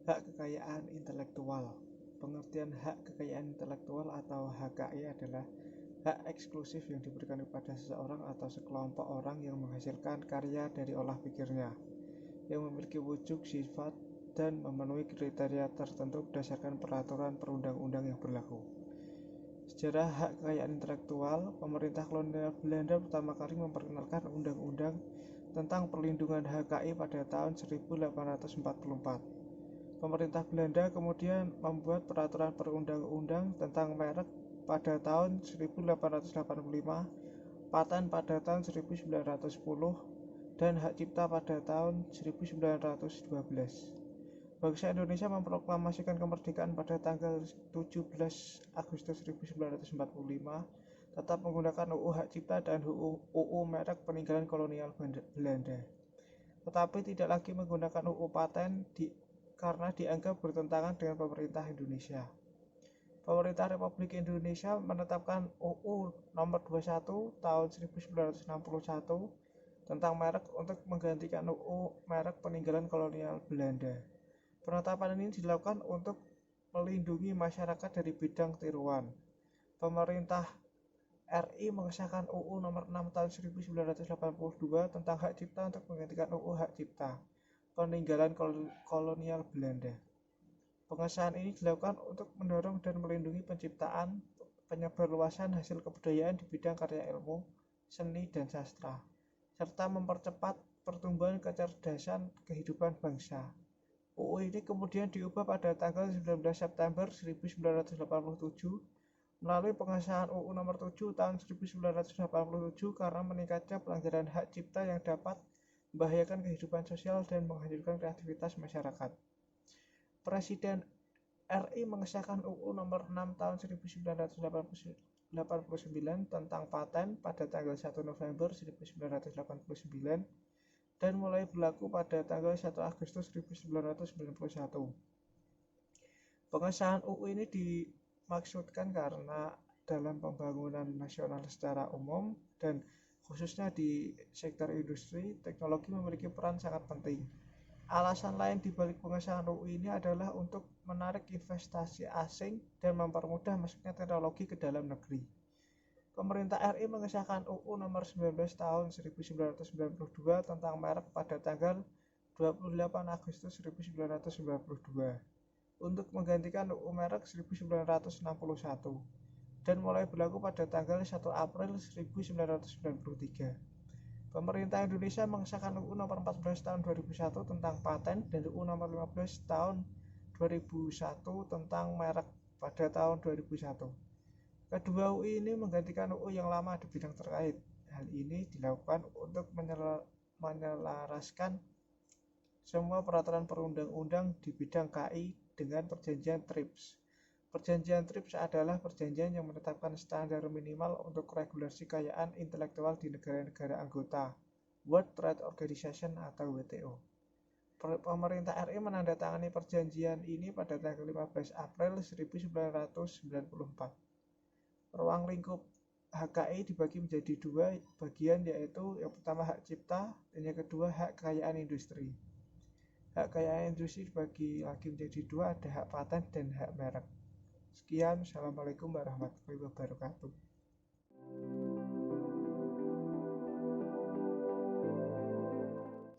Hak kekayaan intelektual. Pengertian hak kekayaan intelektual atau HKI adalah hak eksklusif yang diberikan kepada seseorang atau sekelompok orang yang menghasilkan karya dari olah pikirnya, yang memiliki wujud, sifat, dan memenuhi kriteria tertentu berdasarkan peraturan perundang-undang yang berlaku. Sejarah hak kekayaan intelektual. Pemerintah kolonial Belanda pertama kali memperkenalkan undang-undang tentang perlindungan HKI pada tahun 1844. Pemerintah Belanda kemudian membuat peraturan perundang-undang tentang merek pada tahun 1885, paten pada tahun 1910, dan hak cipta pada tahun 1912. Bangsa Indonesia memproklamasikan kemerdekaan pada tanggal 17 Agustus 1945, tetap menggunakan UU Hak Cipta dan UU Merek Peninggalan Kolonial Belanda, tetapi tidak lagi menggunakan UU Paten karena dianggap bertentangan dengan pemerintah Indonesia. Pemerintah Republik Indonesia menetapkan UU Nomor 21 Tahun 1961 tentang merek untuk menggantikan UU Merek Peninggalan Kolonial Belanda. Penetapan ini dilakukan untuk melindungi masyarakat dari bidang tiruan. Pemerintah RI mengesahkan UU Nomor 6 Tahun 1982 tentang hak cipta untuk menggantikan UU Hak Cipta Peninggalan Kolonial Belanda. Pengesahan ini dilakukan untuk mendorong dan melindungi penciptaan, penyebarluasan hasil kebudayaan di bidang karya ilmu, seni, dan sastra, serta mempercepat pertumbuhan kecerdasan kehidupan bangsa. UU ini kemudian diubah pada tanggal 19 September 1987 melalui pengesahan UU Nomor 7 Tahun 1987 karena meningkatnya pelanggaran hak cipta yang dapat membahayakan kehidupan sosial dan menghancurkan kreativitas masyarakat. Presiden RI mengesahkan UU Nomor 6 Tahun 1989 tentang paten pada tanggal 1 November 1989 dan mulai berlaku pada tanggal 1 Agustus 1991. Pengesahan UU ini dimaksudkan karena dalam pembangunan nasional secara umum dan khususnya di sektor industri, teknologi memiliki peran sangat penting. Alasan lain di balik pengesahan UU ini adalah untuk menarik investasi asing dan mempermudah masuknya teknologi ke dalam negeri. Pemerintah RI mengesahkan UU Nomor 19 Tahun 1992 tentang merek pada tanggal 28 Agustus 1992 untuk menggantikan UU Merek 1961 dan mulai berlaku pada tanggal 1 April 1993. Pemerintah Indonesia mengesahkan UU Nomor 14 Tahun 2001 tentang paten dan UU Nomor 15 Tahun 2001 tentang merek pada tahun 2001. Kedua UU ini menggantikan UU yang lama di bidang terkait. Hal ini dilakukan untuk menyelaraskan semua peraturan perundang-undang di bidang KI dengan perjanjian TRIPS. Perjanjian TRIPS adalah perjanjian yang menetapkan standar minimal untuk regulasi kekayaan intelektual di negara-negara anggota World Trade Organization atau WTO. Pemerintah RI menandatangani perjanjian ini pada tanggal 15 April 1994. Ruang lingkup HKI dibagi menjadi dua bagian, yaitu yang pertama hak cipta dan yang kedua hak kekayaan industri. Hak kekayaan industri dibagi lagi menjadi dua, ada hak paten dan hak merek. Sekian, Assalamualaikum warahmatullahi wabarakatuh.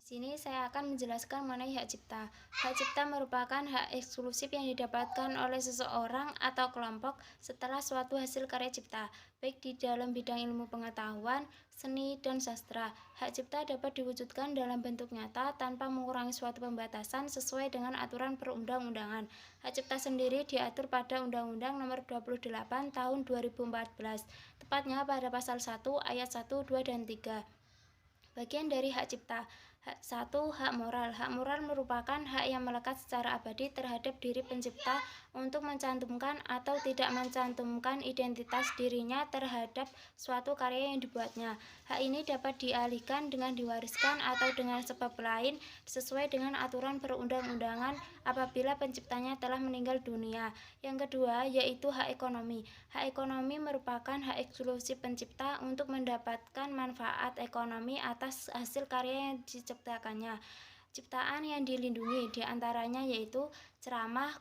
Sini saya akan menjelaskan mengenai hak cipta. Hak cipta merupakan hak eksklusif yang didapatkan oleh seseorang atau kelompok setelah suatu hasil karya cipta, baik di dalam bidang ilmu pengetahuan, seni, dan sastra. Hak cipta dapat diwujudkan dalam bentuk nyata tanpa mengurangi suatu pembatasan sesuai dengan aturan perundang-undangan. Hak cipta sendiri diatur pada Undang-Undang Nomor 28 Tahun 2014, tepatnya pada pasal 1 ayat 1, 2, dan 3. Bagian dari hak cipta. 1. Hak moral. Hak moral merupakan hak yang melekat secara abadi terhadap diri pencipta untuk mencantumkan atau tidak mencantumkan identitas dirinya terhadap suatu karya yang dibuatnya. Hak ini dapat dialihkan dengan diwariskan atau dengan sebab lain sesuai dengan aturan perundang-undangan apabila penciptanya telah meninggal dunia. Yang kedua, yaitu hak ekonomi. Hak ekonomi merupakan hak eksklusif pencipta untuk mendapatkan manfaat ekonomi atas hasil karya yang diciptakannya. ciptaan yang dilindungi, diantaranya yaitu ceramah,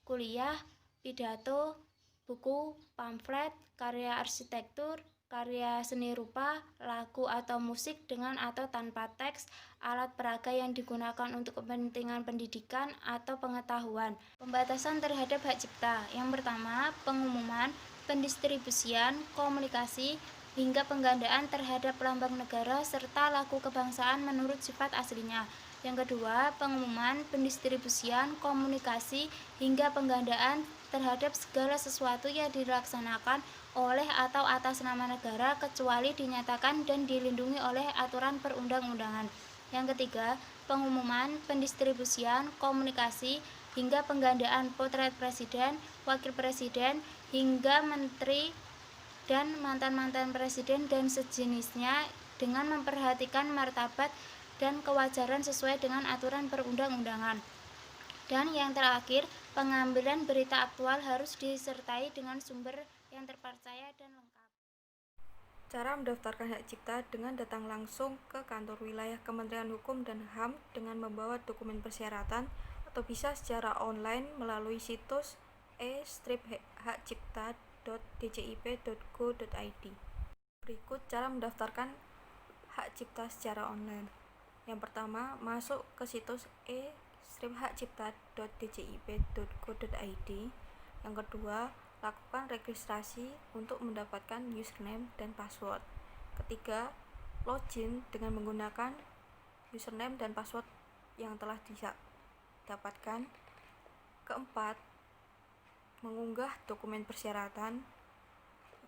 kuliah, pidato, buku, pamflet, karya arsitektur, karya seni rupa, lagu atau musik dengan atau tanpa teks, alat peraga yang digunakan untuk kepentingan pendidikan atau pengetahuan. Pembatasan terhadap hak cipta. Yang pertama, pengumuman, pendistribusian, komunikasi, hingga penggandaan terhadap lambang negara serta lagu kebangsaan menurut sifat aslinya. Yang kedua, pengumuman, pendistribusian, komunikasi, hingga penggandaan terhadap segala sesuatu yang dilaksanakan oleh atau atas nama negara kecuali dinyatakan dan dilindungi oleh aturan perundang-undangan. Yang ketiga, pengumuman, pendistribusian, komunikasi, hingga penggandaan potret presiden, wakil presiden, hingga menteri dan mantan-mantan presiden dan sejenisnya dengan memperhatikan martabat dan kewajaran sesuai dengan aturan perundang-undangan. Dan yang terakhir, pengambilan berita aktual harus disertai dengan sumber yang terpercaya dan lengkap. Cara mendaftarkan hak cipta dengan datang langsung ke kantor wilayah Kementerian Hukum dan HAM dengan membawa dokumen persyaratan atau bisa secara online melalui situs e-hakcipta.dcip.go.id. Berikut cara mendaftarkan hak cipta secara online. Yang pertama, masuk ke situs e-hakcipta.dcip.go.id. Yang kedua, lakukan registrasi untuk mendapatkan username dan password. Ketiga, login dengan menggunakan username dan password yang telah didapatkan. Keempat, mengunggah dokumen persyaratan.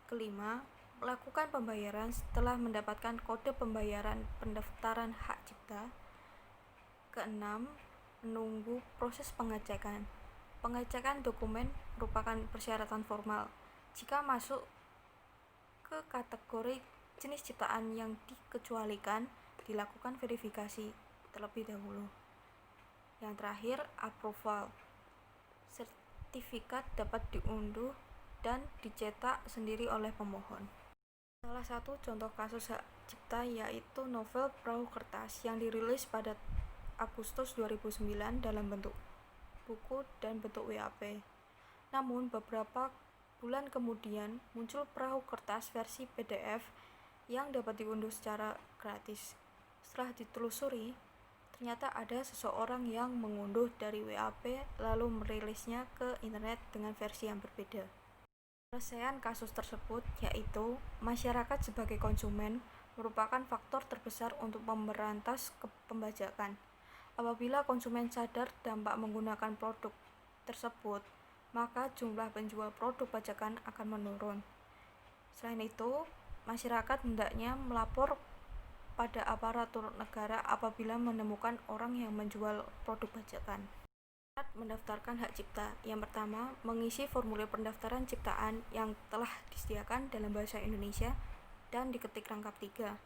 Kelima, melakukan pembayaran setelah mendapatkan kode pembayaran pendaftaran hak cipta. Keenam, menunggu proses pengecekan. Pengecekan dokumen merupakan persyaratan formal. Jika masuk ke kategori jenis ciptaan yang dikecualikan, dilakukan verifikasi terlebih dahulu. Yang terakhir, approval. Sertifikat dapat diunduh dan dicetak sendiri oleh pemohon. Salah satu contoh kasus hak cipta yaitu novel Perahu Kertas yang dirilis pada Agustus 2009 dalam bentuk buku dan bentuk WAP. Namun beberapa bulan kemudian muncul Perahu Kertas versi PDF yang dapat diunduh secara gratis. Setelah ditelusuri, ternyata ada seseorang yang mengunduh dari WAP lalu merilisnya ke internet dengan versi yang berbeda. Penyelesaian kasus tersebut yaitu masyarakat sebagai konsumen merupakan faktor terbesar untuk memberantas pembajakan. Apabila konsumen sadar dampak menggunakan produk tersebut, maka jumlah penjual produk bajakan akan menurun. Selain itu, masyarakat hendaknya melapor pada aparatur negara apabila menemukan orang yang menjual produk bajakan. Syarat mendaftarkan hak cipta. Yang pertama, mengisi formulir pendaftaran ciptaan yang telah disediakan dalam bahasa Indonesia dan diketik rangkap 3.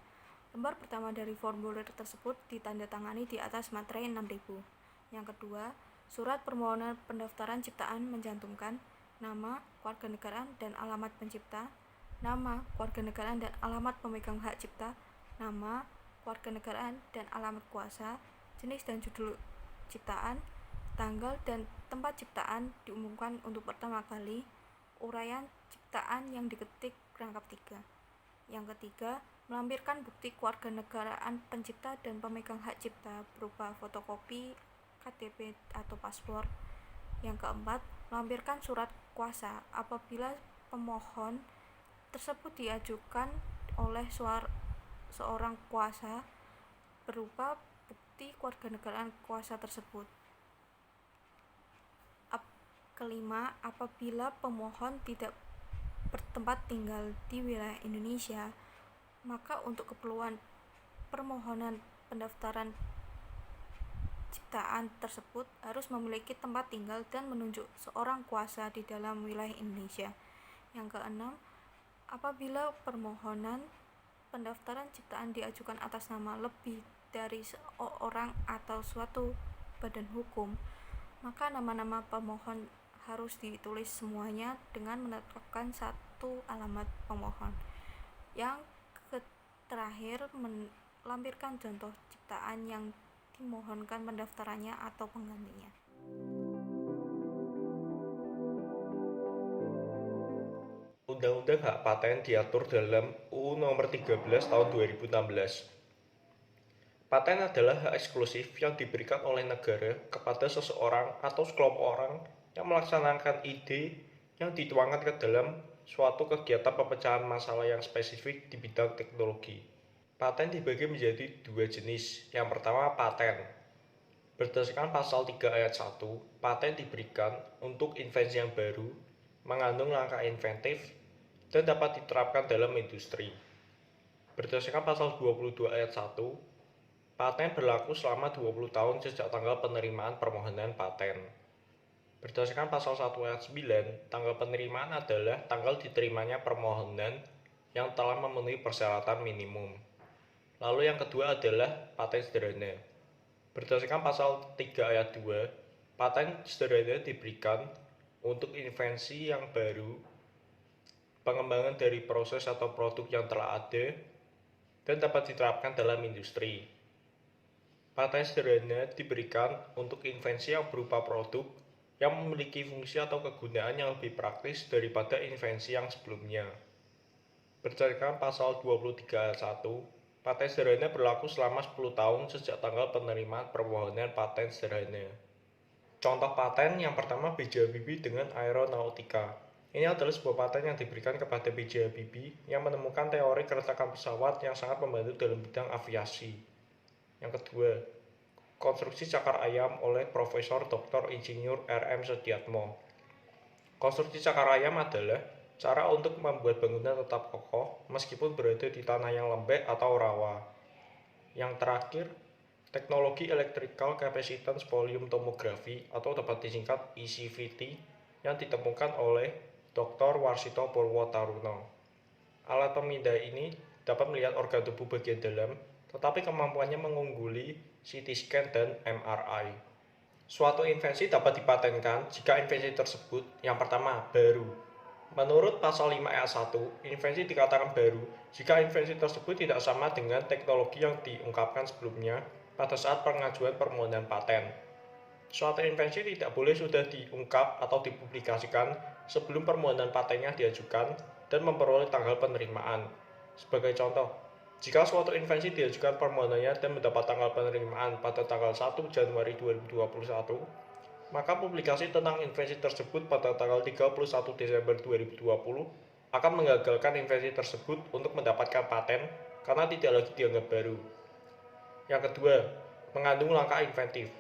Lembar pertama dari formulir tersebut ditandatangani di atas materai 6000. Yang kedua, surat permohonan pendaftaran ciptaan mencantumkan nama, kewarganegaraan dan alamat pencipta, nama, kewarganegaraan dan alamat pemegang hak cipta, nama, kewarganegaraan dan alamat kuasa, jenis dan judul ciptaan, tanggal dan tempat ciptaan diumumkan untuk pertama kali, uraian ciptaan yang diketik rangkap 3. Yang ketiga, melampirkan bukti kewarganegaraan pencipta dan pemegang hak cipta berupa fotokopi KTP atau paspor. Yang keempat, melampirkan surat kuasa apabila pemohon tersebut diajukan oleh seorang kuasa berupa bukti kewarganegaraan kuasa tersebut. Kelima, apabila pemohon tidak bertempat tinggal di wilayah Indonesia, maka untuk keperluan permohonan pendaftaran ciptaan tersebut harus memiliki tempat tinggal dan menunjuk seorang kuasa di dalam wilayah Indonesia. Yang keenam, apabila permohonan pendaftaran ciptaan diajukan atas nama lebih dari seorang atau suatu badan hukum, maka nama-nama pemohon harus ditulis semuanya dengan menetapkan satu alamat pemohon. Yang terakhir, melampirkan contoh ciptaan yang dimohonkan pendaftarannya atau penggantinya. Undang-Undang Hak Paten diatur dalam UU Nomor 13 Tahun 2016. Paten adalah hak eksklusif yang diberikan oleh negara kepada seseorang atau sekelompok orang yang melaksanakan ide yang dituangkan ke dalam suatu kegiatan pemecahan masalah yang spesifik di bidang teknologi. Paten dibagi menjadi dua jenis. Yang pertama, paten. Berdasarkan pasal 3 ayat 1, paten diberikan untuk invensi yang baru, mengandung langkah inventif, dan dapat diterapkan dalam industri. Berdasarkan pasal 22 ayat 1, paten berlaku selama 20 tahun sejak tanggal penerimaan permohonan paten. Berdasarkan pasal 1 ayat 9, tanggal penerimaan adalah tanggal diterimanya permohonan yang telah memenuhi persyaratan minimum. Lalu yang kedua adalah paten sederhana. Berdasarkan pasal 3 ayat 2, paten sederhana diberikan untuk invensi yang baru, pengembangan dari proses atau produk yang telah ada, dan dapat diterapkan dalam industri. Paten sederhana diberikan untuk invensi yang berupa produk yang memiliki fungsi atau kegunaan yang lebih praktis daripada invensi yang sebelumnya. Berdasarkan pasal 23 ayat 1, paten sederhana berlaku selama 10 tahun sejak tanggal penerimaan permohonan paten sederhana. Contoh paten yang pertama, B.J. Habibie dengan aeronautika. Ini adalah sebuah paten yang diberikan kepada B.J. Habibie yang menemukan teori keretakan pesawat yang sangat membantu dalam bidang aviasi. Yang kedua, konstruksi cakar ayam oleh Profesor Dr. Insinyur R.M. Sediatmo. Konstruksi cakar ayam adalah cara untuk membuat bangunan tetap kokoh meskipun berada di tanah yang lembek atau rawa. Yang terakhir, teknologi Electrical Capacitance Volume Tomography atau dapat disingkat ECVT yang ditemukan oleh Dr. Warsito Purwotaruno. Alat pemindai ini dapat melihat organ tubuh bagian dalam, tetapi kemampuannya mengungguli CT scan dan MRI. Suatu invensi dapat dipatenkan jika invensi tersebut, yang pertama, baru. Menurut pasal 5 ayat 1, invensi dikatakan baru jika invensi tersebut tidak sama dengan teknologi yang diungkapkan sebelumnya pada saat pengajuan permohonan paten. Suatu invensi tidak boleh sudah diungkap atau dipublikasikan sebelum permohonan patennya diajukan dan memperoleh tanggal penerimaan. Sebagai contoh, jika suatu invensi diajukan permohonannya dan mendapat tanggal penerimaan pada tanggal 1 Januari 2021, maka publikasi tentang invensi tersebut pada tanggal 31 Desember 2020 akan menggagalkan invensi tersebut untuk mendapatkan paten karena tidak lagi dianggap baru. Yang kedua, mengandung langkah inventif.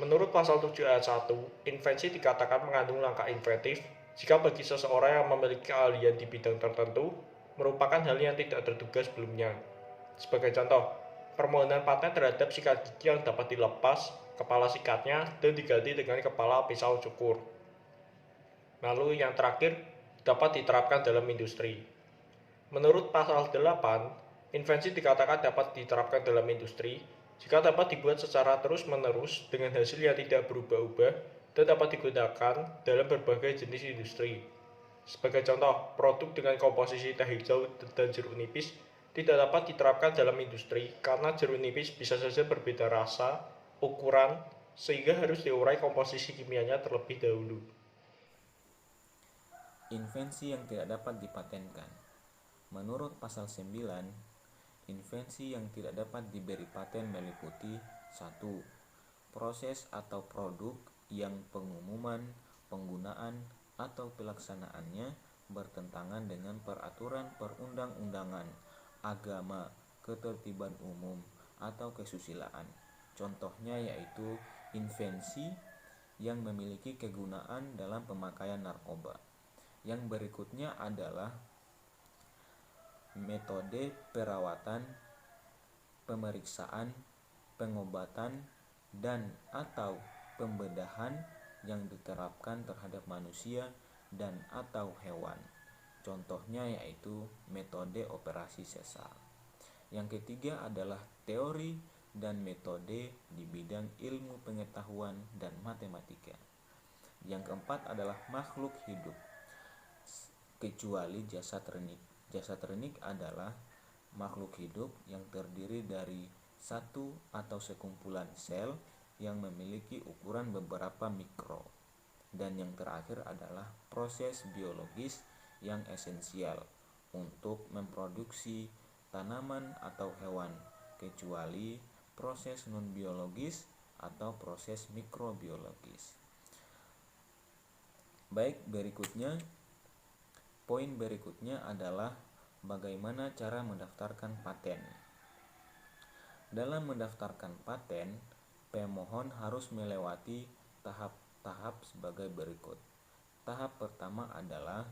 Menurut pasal 7 ayat 1, invensi dikatakan mengandung langkah inventif jika bagi seseorang yang memiliki keahlian di bidang tertentu merupakan hal yang tidak terduga sebelumnya. Sebagai contoh, permohonan paten terhadap sikat gigi yang dapat dilepas kepala sikatnya dan diganti dengan kepala pisau cukur. Lalu yang terakhir, dapat diterapkan dalam industri. Menurut pasal 8, invensi dikatakan dapat diterapkan dalam industri jika dapat dibuat secara terus-menerus dengan hasil yang tidak berubah-ubah dan dapat digunakan dalam berbagai jenis industri. Sebagai contoh, produk dengan komposisi teh hijau dan jeruk nipis tidak dapat diterapkan dalam industri karena jeruk nipis bisa saja berbeda rasa, ukuran, sehingga harus diurai komposisi kimianya terlebih dahulu. Invensi yang tidak dapat dipatenkan. Menurut pasal 9, invensi yang tidak dapat diberi paten meliputi 1. Proses atau produk yang pengumuman, penggunaan, atau pelaksanaannya bertentangan dengan peraturan perundang-undangan, agama, ketertiban umum, atau kesusilaan. Contohnya yaitu invensi yang memiliki kegunaan dalam pemakaian narkoba. Yang berikutnya adalah metode perawatan, pemeriksaan, pengobatan, dan atau pembedahan yang diterapkan terhadap manusia dan atau hewan. Contohnya yaitu metode operasi sesar. Yang ketiga adalah teori dan metode di bidang ilmu pengetahuan dan matematika. Yang keempat adalah makhluk hidup, kecuali jasad renik. Jasad renik adalah makhluk hidup yang terdiri dari satu atau sekumpulan sel yang memiliki ukuran beberapa mikro. Dan yang terakhir adalah proses biologis yang esensial untuk memproduksi tanaman atau hewan, kecuali proses non-biologis atau proses mikrobiologis. Baik, poin berikutnya adalah bagaimana cara mendaftarkan paten. Dalam mendaftarkan paten, pemohon harus melewati tahap-tahap sebagai berikut. Tahap pertama adalah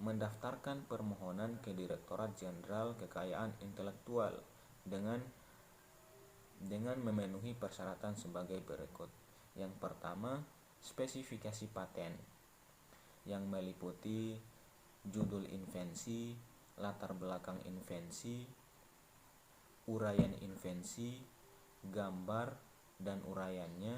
mendaftarkan permohonan ke Direktorat Jenderal Kekayaan Intelektual dengan memenuhi persyaratan sebagai berikut. Yang pertama, spesifikasi paten yang meliputi judul invensi, latar belakang invensi, uraian invensi, gambar dan uraiannya,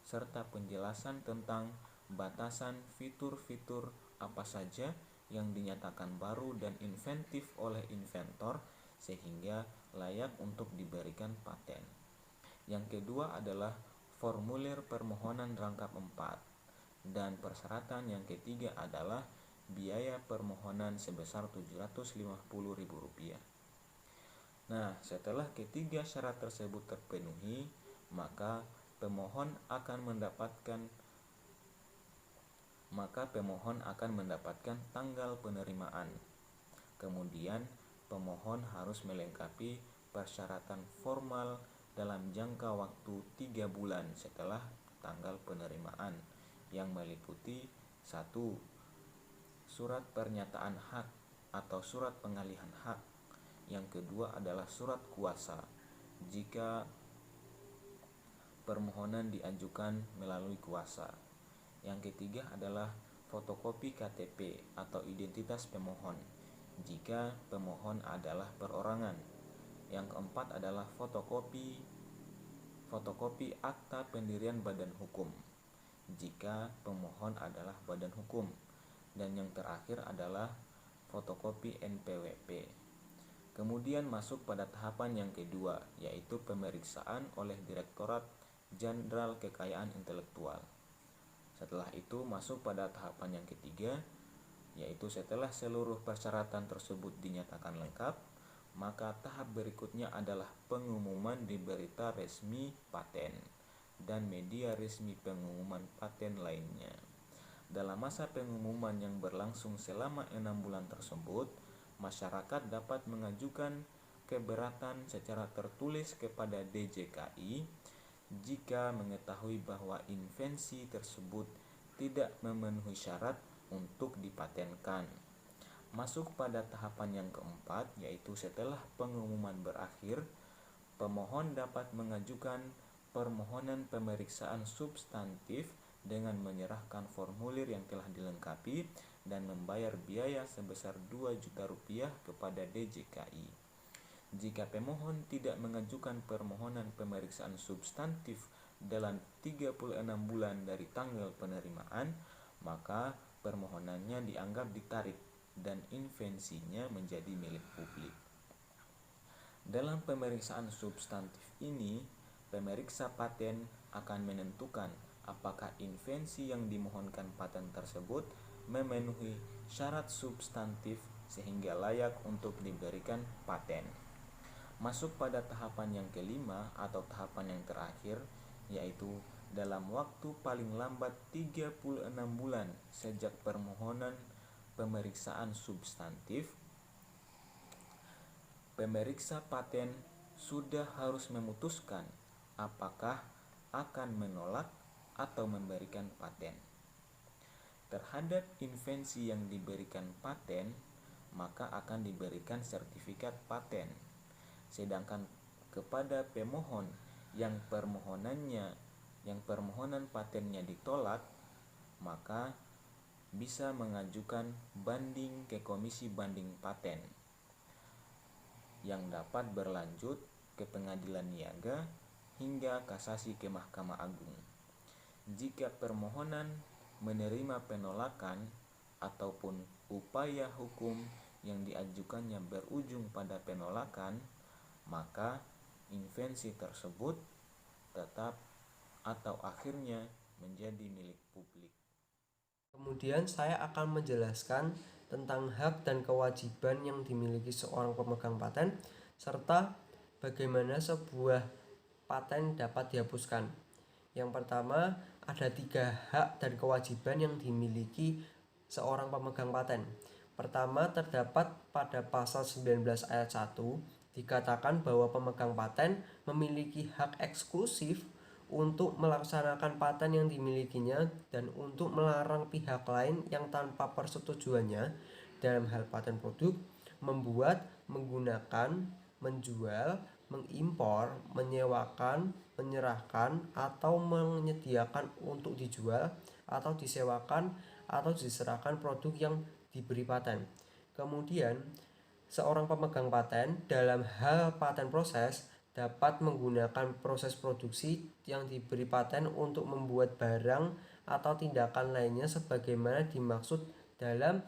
serta penjelasan tentang batasan fitur-fitur apa saja yang dinyatakan baru dan inventif oleh inventor sehingga layak untuk diberikan paten. Yang kedua adalah formulir permohonan rangkap 4, dan persyaratan yang ketiga adalah biaya permohonan sebesar Rp750.000. Nah, setelah ketiga syarat tersebut terpenuhi, maka pemohon akan mendapatkan tanggal penerimaan. Kemudian, pemohon harus melengkapi persyaratan formal dalam jangka waktu 3 bulan setelah tanggal penerimaan, yang meliputi 1. Surat pernyataan hak atau surat pengalihan hak. Yang kedua adalah surat kuasa jika permohonan diajukan melalui kuasa. Yang ketiga adalah fotokopi KTP atau identitas pemohon jika pemohon adalah perorangan. Yang keempat adalah fotokopi akta pendirian badan hukum jika pemohon adalah badan hukum. Dan yang terakhir adalah fotokopi NPWP. Kemudian masuk pada tahapan yang kedua, yaitu pemeriksaan oleh Direktorat Jenderal Kekayaan Intelektual. Setelah itu masuk pada tahapan yang ketiga, yaitu setelah seluruh persyaratan tersebut dinyatakan lengkap, maka tahap berikutnya adalah pengumuman di berita resmi paten dan media resmi pengumuman paten lainnya. Dalam masa pengumuman yang berlangsung selama 6 bulan tersebut, masyarakat dapat mengajukan keberatan secara tertulis kepada DJKI jika mengetahui bahwa invensi tersebut tidak memenuhi syarat untuk dipatenkan. Masuk pada tahapan yang keempat, yaitu setelah pengumuman berakhir, pemohon dapat mengajukan permohonan pemeriksaan substantif dengan menyerahkan formulir yang telah dilengkapi dan membayar biaya sebesar Rp2 juta kepada DJKI. Jika pemohon tidak mengajukan permohonan pemeriksaan substantif dalam 36 bulan dari tanggal penerimaan, maka permohonannya dianggap ditarik dan invensinya menjadi milik publik. Dalam pemeriksaan substantif ini, pemeriksa paten akan menentukan apakah invensi yang dimohonkan paten tersebut memenuhi syarat substantif sehingga layak untuk diberikan paten. Masuk pada tahapan yang kelima atau tahapan yang terakhir, yaitu dalam waktu paling lambat 36 bulan sejak permohonan pemeriksaan substantif, pemeriksa paten sudah harus memutuskan apakah akan menolak atau memberikan paten. Terhadap invensi yang diberikan paten, maka akan diberikan sertifikat paten. Sedangkan kepada pemohon yang permohonan patennya ditolak, maka bisa mengajukan banding ke Komisi Banding Paten yang dapat berlanjut ke Pengadilan Niaga hingga kasasi ke Mahkamah Agung. Jika permohonan menerima penolakan ataupun upaya hukum yang diajukannya berujung pada penolakan, maka invensi tersebut tetap atau akhirnya menjadi milik publik. Kemudian saya akan menjelaskan tentang hak dan kewajiban yang dimiliki seorang pemegang paten serta bagaimana sebuah paten dapat dihapuskan. Yang pertama, ada 3 hak dan kewajiban yang dimiliki seorang pemegang paten. Pertama, terdapat pada pasal 19 ayat 1 dikatakan bahwa pemegang paten memiliki hak eksklusif untuk melaksanakan paten yang dimilikinya dan untuk melarang pihak lain yang tanpa persetujuannya dalam hal paten produk membuat, menggunakan, menjual, mengimpor, menyewakan, menyerahkan, atau menyediakan untuk dijual atau disewakan atau diserahkan produk yang diberi paten. Kemudian, seorang pemegang paten dalam hal paten proses dapat menggunakan proses produksi yang diberi paten untuk membuat barang atau tindakan lainnya sebagaimana dimaksud dalam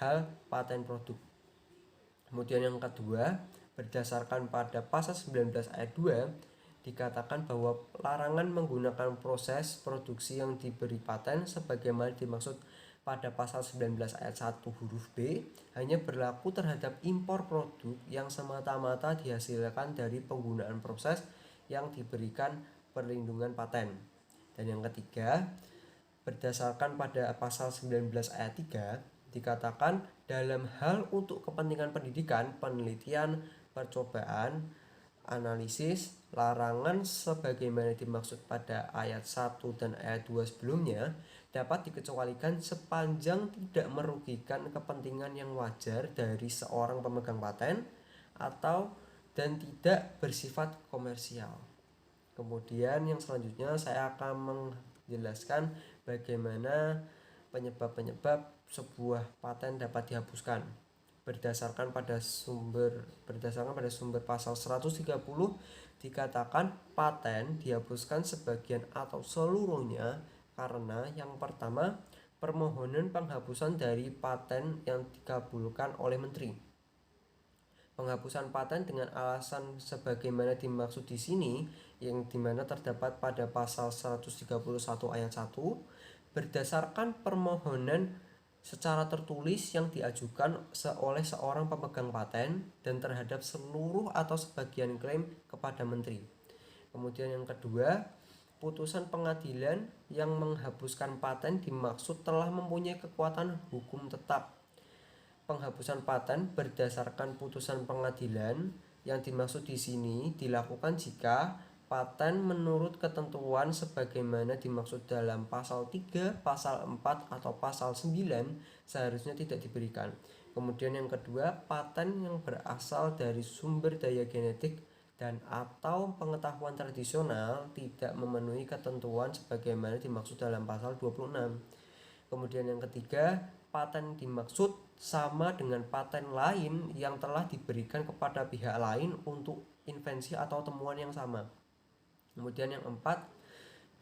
hal paten produk. Kemudian yang kedua, berdasarkan pada pasal 19 ayat 2 dikatakan bahwa larangan menggunakan proses produksi yang diberi paten sebagaimana dimaksud pada pasal 19 ayat 1 huruf B hanya berlaku terhadap impor produk yang semata-mata dihasilkan dari penggunaan proses yang diberikan perlindungan paten. Dan yang ketiga, berdasarkan pada pasal 19 ayat 3 dikatakan dalam hal untuk kepentingan pendidikan, penelitian, percobaan, analisis, larangan sebagaimana dimaksud pada ayat 1 dan ayat 2 sebelumnya dapat dikecualikan sepanjang tidak merugikan kepentingan yang wajar dari seorang pemegang paten atau dan tidak bersifat komersial. Kemudian yang selanjutnya saya akan menjelaskan bagaimana penyebab-penyebab sebuah paten dapat dihapuskan. Berdasarkan pada sumber pasal 130 dikatakan paten dihapuskan sebagian atau seluruhnya karena yang pertama, permohonan penghapusan dari paten yang dikabulkan oleh menteri. Penghapusan paten dengan alasan sebagaimana dimaksud di sini yang dimana terdapat pada pasal 131 ayat 1 berdasarkan permohonan secara tertulis yang diajukan oleh seorang pemegang paten dan terhadap seluruh atau sebagian klaim kepada menteri. Kemudian yang kedua, putusan pengadilan yang menghapuskan paten dimaksud telah mempunyai kekuatan hukum tetap. Penghapusan paten berdasarkan putusan pengadilan yang dimaksud di sini dilakukan jika paten menurut ketentuan sebagaimana dimaksud dalam pasal 3, pasal 4, atau pasal 9 seharusnya tidak diberikan. Kemudian yang kedua, paten yang berasal dari sumber daya genetik dan atau pengetahuan tradisional tidak memenuhi ketentuan sebagaimana dimaksud dalam pasal 26. Kemudian yang ketiga, paten dimaksud sama dengan paten lain yang telah diberikan kepada pihak lain untuk invensi atau temuan yang sama. Kemudian yang keempat,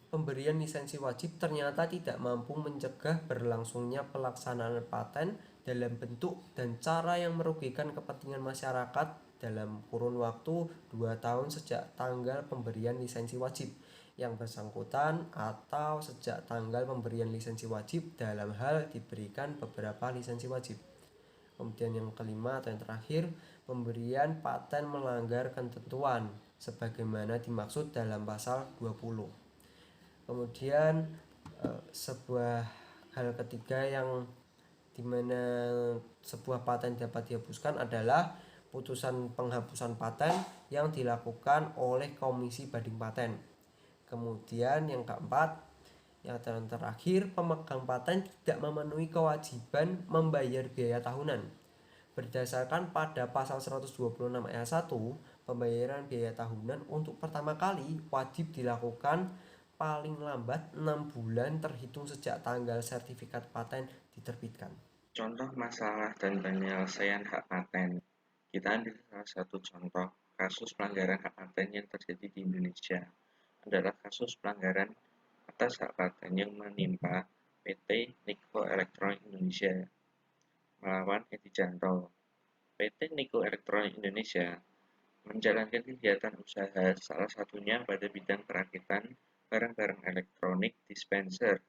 pemberian lisensi wajib ternyata tidak mampu mencegah berlangsungnya pelaksanaan paten dalam bentuk dan cara yang merugikan kepentingan masyarakat dalam kurun waktu 2 tahun sejak tanggal pemberian lisensi wajib yang bersangkutan atau sejak tanggal pemberian lisensi wajib dalam hal diberikan beberapa lisensi wajib. Kemudian yang kelima atau yang terakhir, pemberian paten melanggar ketentuan sebagaimana dimaksud dalam pasal 20. Kemudian sebuah hal ketiga yang dimana sebuah paten dapat dihapuskan adalah putusan penghapusan paten yang dilakukan oleh Komisi Banding Paten. Kemudian yang keempat, yang terakhir, pemegang paten tidak memenuhi kewajiban membayar biaya tahunan. Berdasarkan pada pasal 126 ayat 1, pembayaran biaya tahunan untuk pertama kali wajib dilakukan paling lambat 6 bulan terhitung sejak tanggal sertifikat paten diterbitkan. Contoh masalah dan penyelesaian hak paten. Kita ambil salah satu contoh kasus pelanggaran hak paten yang terjadi di Indonesia adalah kasus pelanggaran atas hak paten yang menimpa PT Niko Elektronik Indonesia melawan Edi Janto. PT Niko Elektronik Indonesia menjalankan kegiatan usaha, salah satunya pada bidang perakitan barang-barang elektronik, dispenser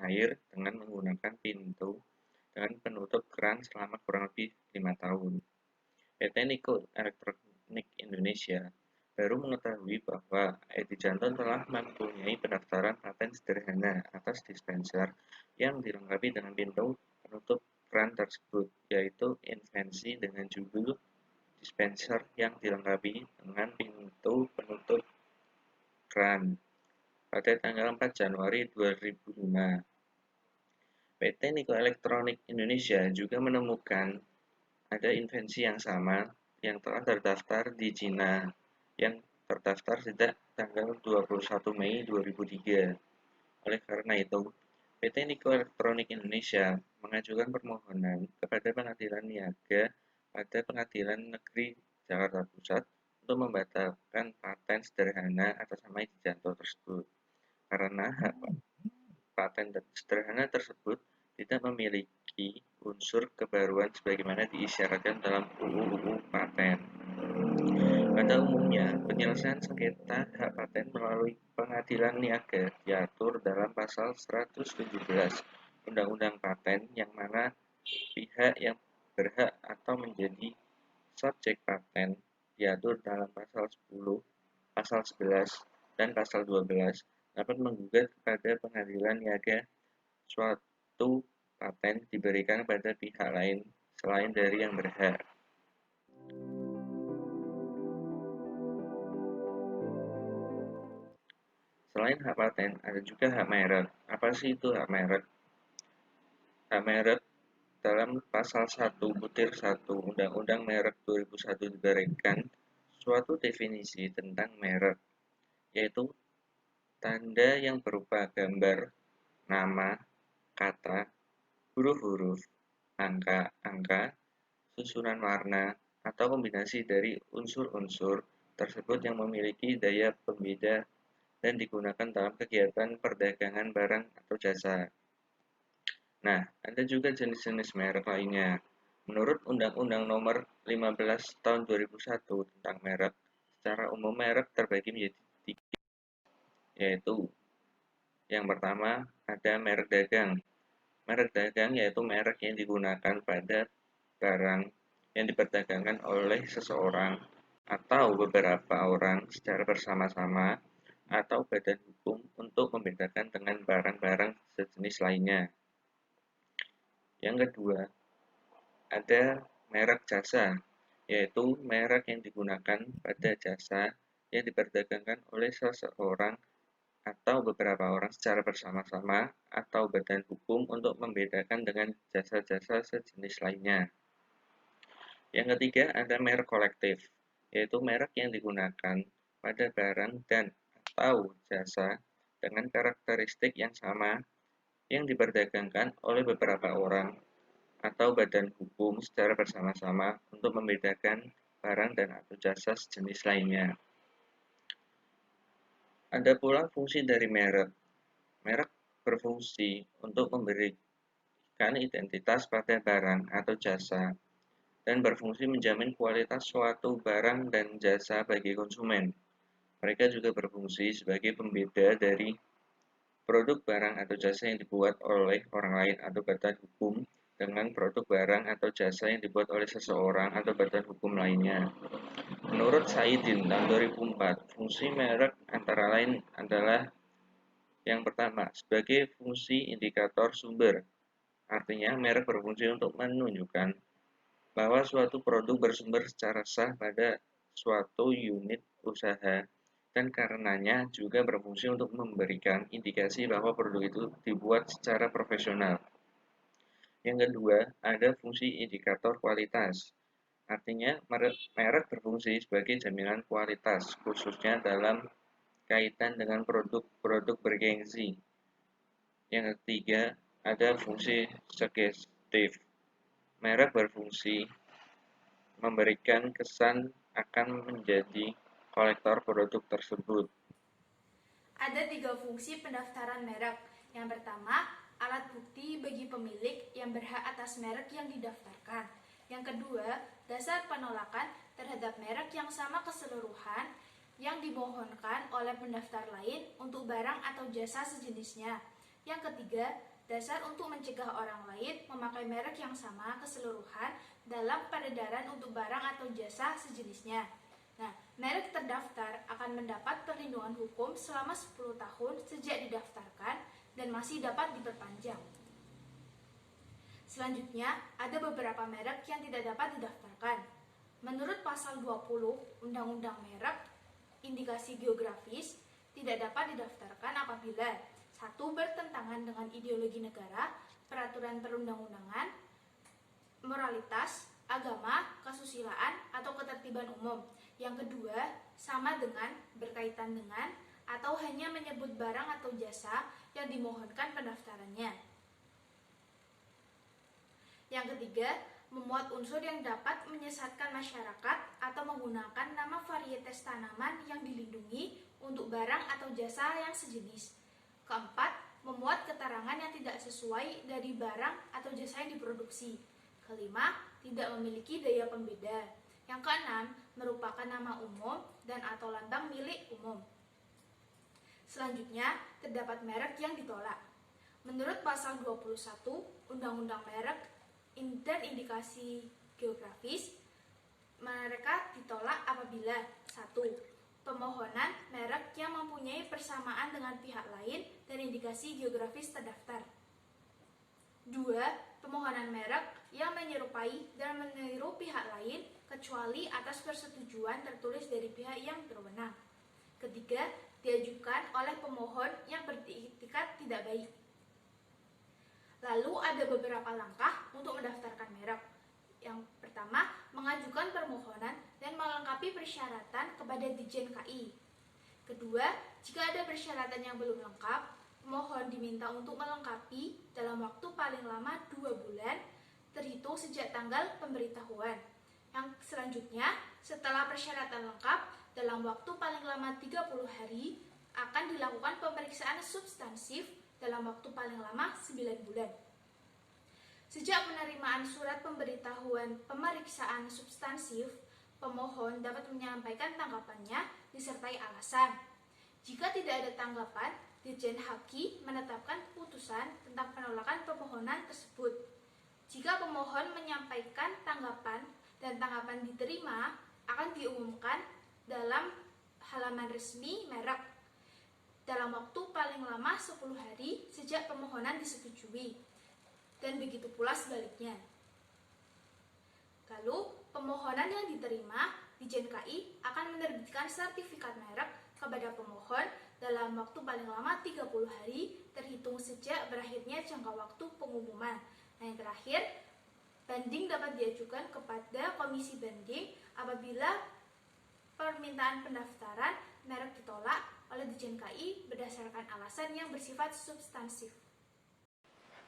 air dengan menggunakan pintu dengan penutup keran selama kurang lebih 5 tahun. PT Niko Elektronik Indonesia baru mengetahui bahwa Edi Janton telah mempunyai pendaftaran paten sederhana atas dispenser yang dilengkapi dengan pintu penutup keran tersebut, yaitu invensi dengan judul dispenser yang dilengkapi dengan pintu penutup keran pada tanggal 4 Januari 2005. PT Niko Elektronik Indonesia juga menemukan ada invensi yang sama yang telah terdaftar di Cina yang terdaftar sejak tanggal 21 Mei 2003. Oleh karena itu, PT Niko Elektronik Indonesia mengajukan permohonan kepada Pengadilan Niaga pada Pengadilan Negeri Jakarta Pusat untuk membatalkan paten sederhana atas nama Edi Janto tersebut. Karena hak paten sederhana tersebut tidak memiliki unsur kebaruan sebagaimana diisyaratkan dalam UU Paten. Pada umumnya, penyelesaian sengketa hak paten melalui pengadilan niaga diatur dalam pasal 117 Undang-Undang Paten yang mana pihak yang berhak atau menjadi subjek paten diatur dalam pasal 10, pasal 11, dan pasal 12 dapat menggugat kepada pengadilan niaga suatu paten diberikan pada pihak lain selain dari yang berhak. Selain hak paten, ada juga hak merek. Apa sih itu hak merek? Hak merek dalam pasal 1/1 Undang-Undang Merek 2001 diberikan suatu definisi tentang merek, yaitu tanda yang berupa gambar, nama, kata, huruf-huruf, angka-angka, susunan warna, atau kombinasi dari unsur-unsur tersebut yang memiliki daya pembeda dan digunakan dalam kegiatan perdagangan barang atau jasa. Nah, ada juga jenis-jenis merek lainnya. Menurut Undang-Undang Nomor 15 Tahun 2001 tentang merek, secara umum merek terbagi menjadi 3, yaitu yang pertama ada merek dagang. Merek dagang yaitu merek yang digunakan pada barang yang diperdagangkan oleh seseorang atau beberapa orang secara bersama-sama atau badan hukum untuk membedakan dengan barang-barang sejenis lainnya. Yang kedua, ada merek jasa, yaitu merek yang digunakan pada jasa yang diperdagangkan oleh seseorang atau beberapa orang secara bersama-sama atau badan hukum untuk membedakan dengan jasa-jasa sejenis lainnya. Yang ketiga, ada merek kolektif, yaitu merek yang digunakan pada barang dan atau jasa dengan karakteristik yang sama yang diperdagangkan oleh beberapa orang atau badan hukum secara bersama-sama untuk membedakan barang dan atau jasa sejenis lainnya. Ada pula fungsi dari merek. Merek berfungsi untuk memberikan identitas pada barang atau jasa dan berfungsi menjamin kualitas suatu barang dan jasa bagi konsumen. Mereka juga berfungsi sebagai pembeda dari produk barang atau jasa yang dibuat oleh orang lain atau badan hukum dengan produk barang atau jasa yang dibuat oleh seseorang atau badan hukum lainnya. Menurut Saidin tahun 2004, fungsi merek antara lain adalah yang pertama, sebagai fungsi indikator sumber. Artinya, merek berfungsi untuk menunjukkan bahwa suatu produk bersumber secara sah pada suatu unit usaha dan karenanya juga berfungsi untuk memberikan indikasi bahwa produk itu dibuat secara profesional. Yang kedua, ada fungsi indikator kualitas. Artinya, merek berfungsi sebagai jaminan kualitas, khususnya dalam kaitan dengan produk-produk bergengsi. Yang ketiga, ada fungsi sugestif. Merek berfungsi memberikan kesan akan menjadi kolektor produk tersebut. Ada 3 fungsi pendaftaran merek. Yang pertama, alat bukti bagi pemilik yang berhak atas merek yang didaftarkan. Yang kedua, dasar penolakan terhadap merek yang sama keseluruhan yang dimohonkan oleh pendaftar lain untuk barang atau jasa sejenisnya. Yang ketiga, dasar untuk mencegah orang lain memakai merek yang sama keseluruhan dalam peredaran untuk barang atau jasa sejenisnya. Nah, merek terdaftar akan mendapat perlindungan hukum selama 10 tahun sejak didaftarkan dan masih dapat diperpanjang. Selanjutnya, ada beberapa merek yang tidak dapat didaftarkan. Menurut pasal 20 Undang-Undang Merek, indikasi geografis tidak dapat didaftarkan apabila 1. Bertentangan dengan ideologi negara, peraturan perundang-undangan, moralitas, agama, kesusilaan, atau ketertiban umum. Yang kedua, sama dengan, berkaitan dengan, atau hanya menyebut barang atau jasa yang dimohonkan pendaftarannya. Yang ketiga, memuat unsur yang dapat menyesatkan masyarakat atau menggunakan nama varietes tanaman yang dilindungi untuk barang atau jasa yang sejenis. Keempat, memuat keterangan yang tidak sesuai dari barang atau jasa yang diproduksi. Kelima, tidak memiliki daya pembeda. Yang keenam, merupakan nama umum dan atau lambang milik umum. Selanjutnya, terdapat merek yang ditolak. Menurut pasal 21 Undang-Undang Merek dan indikasi geografis, mereka ditolak apabila 1. Pemohonan merek yang mempunyai persamaan dengan pihak lain dan indikasi geografis terdaftar. 2. Pemohonan merek yang menyerupai dan meniru pihak lain kecuali atas persetujuan tertulis dari pihak yang berwenang. Ketiga, diajukan oleh pemohon yang beretikat tidak baik. Lalu ada beberapa langkah untuk mendaftarkan merek. Yang pertama, mengajukan permohonan dan melengkapi persyaratan kepada Ditjen KI. Kedua, jika ada persyaratan yang belum lengkap, pemohon diminta untuk melengkapi dalam waktu paling lama 2 bulan terhitung sejak tanggal pemberitahuan. Yang selanjutnya, setelah persyaratan lengkap, dalam waktu paling lama 30 hari akan dilakukan pemeriksaan substansif dalam waktu paling lama 9 bulan. Sejak penerimaan surat pemberitahuan pemeriksaan substansif, pemohon dapat menyampaikan tanggapannya disertai alasan. Jika tidak ada tanggapan, Ditjen Haki menetapkan putusan tentang penolakan permohonan tersebut. Jika pemohon menyampaikan tanggapan dan tanggapan diterima, akan diumumkan dalam halaman resmi merek dalam waktu paling lama 10 hari sejak permohonan disetujui, dan begitu pula sebaliknya. Lalu, pemohonan yang diterima, Ditjen KI akan menerbitkan sertifikat merek kepada pemohon dalam waktu paling lama 30 hari terhitung sejak berakhirnya jangka waktu pengumuman. Nah, yang terakhir, banding dapat diajukan kepada Komisi Banding apabila permintaan pendaftaran merek ditolak oleh Ditjen KI berdasarkan alasan yang bersifat substansif.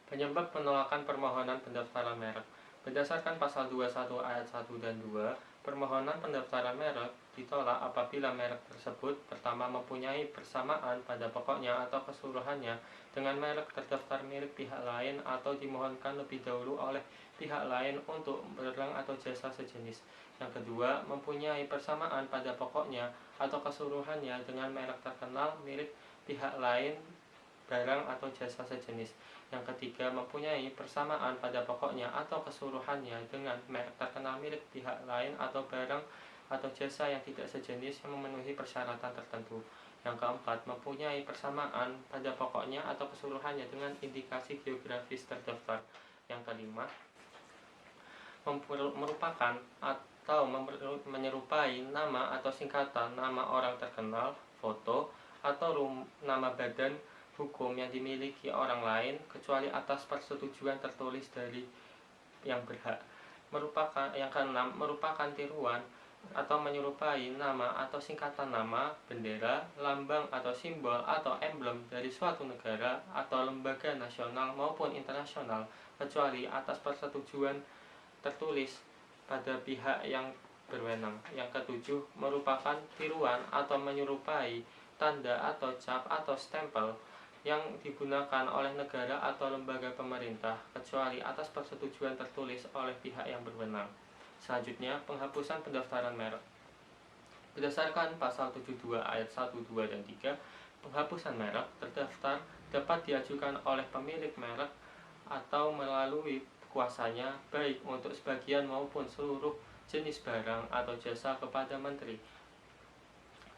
Penyebab penolakan permohonan pendaftaran merek. Berdasarkan pasal 21 ayat 1 dan 2, permohonan pendaftaran merek ditolak apabila merek tersebut pertama mempunyai persamaan pada pokoknya atau keseluruhannya dengan merek terdaftar milik pihak lain atau dimohonkan lebih dahulu oleh pihak lain untuk barang atau jasa sejenis. Yang kedua, mempunyai persamaan pada pokoknya atau keseluruhannya dengan merek terkenal milik pihak lain, barang atau jasa sejenis. Yang ketiga, mempunyai persamaan pada pokoknya atau keseluruhannya dengan merek terkenal milik pihak lain atau barang atau jasa yang tidak sejenis yang memenuhi persyaratan tertentu. Yang keempat, mempunyai persamaan pada pokoknya atau keseluruhannya dengan indikasi geografis terdaftar. Yang kelima, merupakan atau menyerupai nama atau singkatan nama orang terkenal, foto, atau nama badan hukum yang dimiliki orang lain kecuali atas persetujuan tertulis dari yang berhak. Yang keenam, merupakan tiruan atau menyerupai nama atau singkatan nama, bendera, lambang atau simbol atau emblem dari suatu negara atau lembaga nasional maupun internasional kecuali atas persetujuan tertulis pada pihak yang berwenang. Yang ketujuh, merupakan tiruan atau menyerupai tanda atau cap atau stempel yang digunakan oleh negara atau lembaga pemerintah kecuali atas persetujuan tertulis oleh pihak yang berwenang. Selanjutnya, penghapusan pendaftaran merek. Berdasarkan pasal 72 ayat 1, 2, dan 3, penghapusan merek terdaftar dapat diajukan oleh pemilik merek atau melalui kuasanya baik untuk sebagian maupun seluruh jenis barang atau jasa kepada menteri.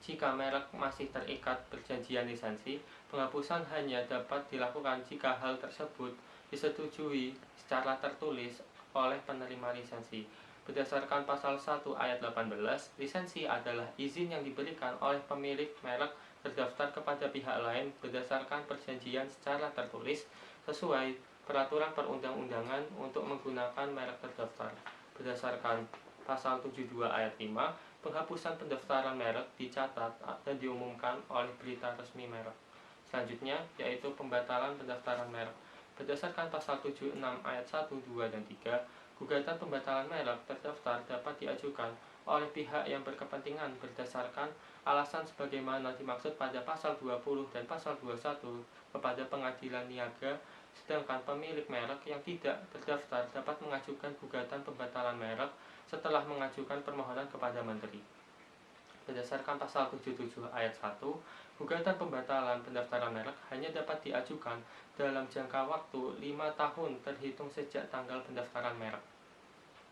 Jika merek masih terikat perjanjian lisensi, penghapusan hanya dapat dilakukan jika hal tersebut disetujui secara tertulis oleh penerima lisensi. Berdasarkan pasal 1 ayat 18, lisensi adalah izin yang diberikan oleh pemilik merek terdaftar kepada pihak lain berdasarkan perjanjian secara tertulis sesuai peraturan perundang-undangan untuk menggunakan merek terdaftar. Berdasarkan pasal 72 ayat 5, penghapusan pendaftaran merek dicatat dan diumumkan oleh berita resmi merek. Selanjutnya, yaitu pembatalan pendaftaran merek. Berdasarkan pasal 76 ayat 1, 2, dan 3, gugatan pembatalan merek terdaftar dapat diajukan oleh pihak yang berkepentingan berdasarkan alasan sebagaimana dimaksud pada pasal 20 dan pasal 21 kepada pengadilan niaga, sedangkan pemilik merek yang tidak terdaftar dapat mengajukan gugatan pembatalan merek setelah mengajukan permohonan kepada menteri. Berdasarkan pasal 77 ayat 1, gugatan pembatalan pendaftaran merek hanya dapat diajukan dalam jangka waktu 5 tahun terhitung sejak tanggal pendaftaran merek.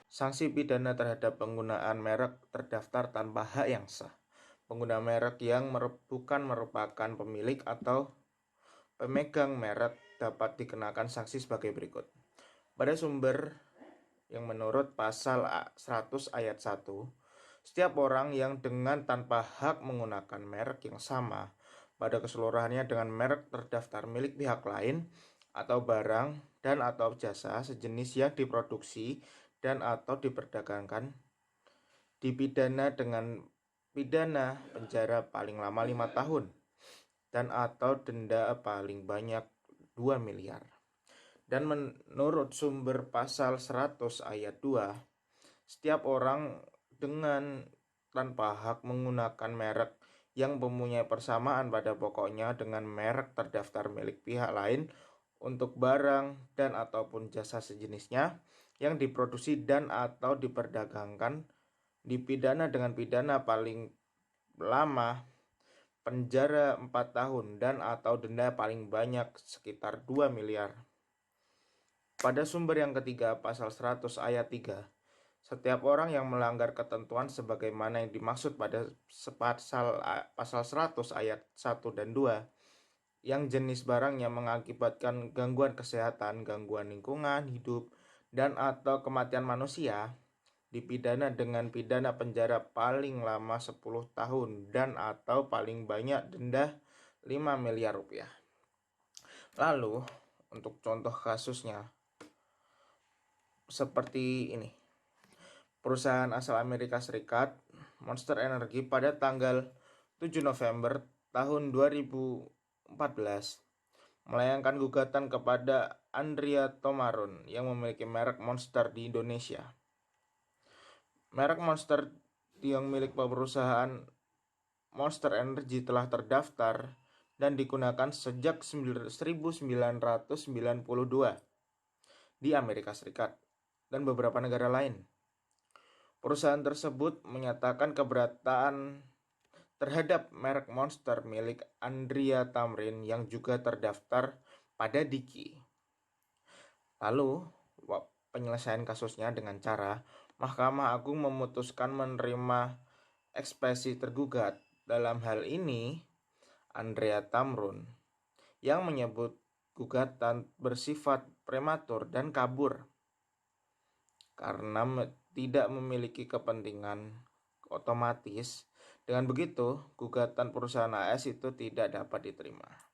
Sanksi pidana terhadap penggunaan merek terdaftar tanpa hak yang sah. Pengguna merek yang bukan merupakan pemilik atau pemegang merek dapat dikenakan sanksi sebagai berikut. Pada sumber yang menurut pasal 100 ayat 1, setiap orang yang dengan tanpa hak menggunakan merek yang sama pada keseluruhannya dengan merek terdaftar milik pihak lain atau barang dan atau jasa sejenis yang diproduksi dan atau diperdagangkan dipidana dengan pidana penjara paling lama 5 tahun dan atau denda paling banyak 2 miliar. Dan menurut sumber pasal 100 ayat 2, setiap orang dengan tanpa hak menggunakan merek yang mempunyai persamaan pada pokoknya dengan merek terdaftar milik pihak lain untuk barang dan ataupun jasa sejenisnya yang diproduksi dan atau diperdagangkan dipidana dengan pidana paling lama penjara 4 tahun dan atau denda paling banyak sekitar 2 miliar. Pada sumber yang ketiga pasal 100 ayat 3, setiap orang yang melanggar ketentuan sebagaimana yang dimaksud pada pasal 100 ayat 1 dan 2 yang jenis barangnya mengakibatkan gangguan kesehatan, gangguan lingkungan hidup, dan atau kematian manusia, dipidana dengan pidana penjara paling lama 10 tahun dan atau paling banyak denda 5 miliar rupiah. Lalu, untuk contoh kasusnya, seperti ini. Perusahaan asal Amerika Serikat, Monster Energy pada tanggal 7 November tahun 2014 melayangkan gugatan kepada Andrea Tomaron yang memiliki merek Monster di Indonesia. Merek Monster yang milik perusahaan Monster Energy telah terdaftar dan digunakan sejak 1992 di Amerika Serikat dan beberapa negara lain. Perusahaan tersebut menyatakan keberatan terhadap merek Monster milik Andrea Tamrin yang juga terdaftar pada Diki. Lalu, penyelesaian kasusnya dengan cara Mahkamah Agung memutuskan menerima ekspresi tergugat. Dalam hal ini, Andrea Tamrin yang menyebut gugatan bersifat prematur dan kabur karena tidak memiliki kepentingan otomatis. Dengan begitu, gugatan perusahaan AS itu tidak dapat diterima.